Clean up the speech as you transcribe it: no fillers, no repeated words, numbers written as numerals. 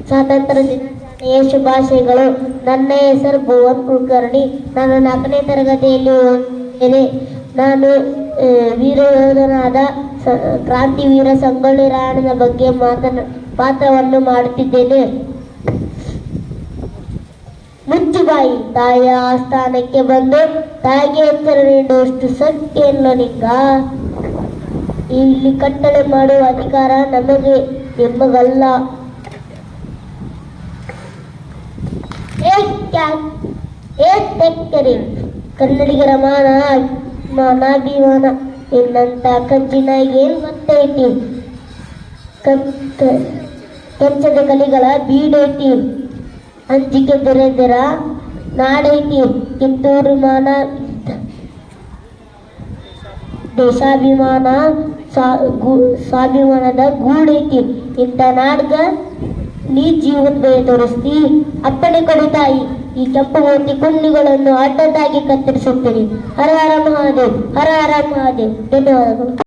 ಸ್ವಾತಂತ್ರ್ಯ ದಿನಾಚರಣೆಯ ಶುಭಾಶಯಗಳು. ನನ್ನ ಹೆಸರು ಭುವನ್ ಕುಲಕರ್ಣಿ. ನಾನು 4ನೇ ತರಗತಿಯಲ್ಲಿ ಓದುತ್ತೇನೆ. ನಾನು ವೀರಯೋಧನಾದ ಕ್ರಾಂತಿವೀರ ಸಂಗೊಳ್ಳಿ ರಾಯಣ್ಣನ ಬಗ್ಗೆ ಪಾತ್ರವನ್ನು ಮಾಡುತ್ತಿದ್ದೇನೆ. ಮುಚ್ಚುಬಾಯಿ. ತಾಯಿಯ ಆಸ್ಥಾನಕ್ಕೆ ಬಂದು ತಾಯಿಗೆ ಎಚ್ಚರ ನೀಡುವಷ್ಟು ಶಕ್ತಿ ಇಲ್ಲ ನಿಂಗ. ಇಲ್ಲಿ ಕಟ್ಟಳೆ ಮಾಡುವ ಅಧಿಕಾರ ನಮಗೆ ನಿಮಗಲ್ಲ. ಕನ್ನಡಿಗರ ಮಾನಾಭಿಮಾನ ಎನ್ನಂತ ಕಂಚಿನಾಗೇನು ಗೊತ್ತೈತಿ. ಕೆಂಚದ ಕಲಿಗಳ ಬೀಡೈತಿ, ಅಂಜಿಕೆ ಬೆರೆದರ ನಾಡೈತಿ. ಕಿತ್ತೂರು ಮಾನ ದೇಶಾಭಿಮಾನ ಸ್ವಾಭಿಮಾನದ ಗೂಡೈತಿ. ಇಂಥ ನಾಡ್ಗ ನೀ ಜೀವದ ಬಯ ತೋರಿಸ್ತಿ. ಅಪ್ಪಣೆ ಕೊಡು ತಾಯಿ, ಈ ಕೆಂಪು ಮೂರ್ತಿ ಕುಂಡಿಗಳನ್ನು ಅಡ್ಡದ್ದಾಗಿ ಕತ್ತರಿಸುತ್ತೀನಿ. ಹರ ಹರ ಮಹಾದೇವ್, ಹರ ಹರ ಮಹಾದೇವ್. ಧನ್ಯವಾದಗಳು.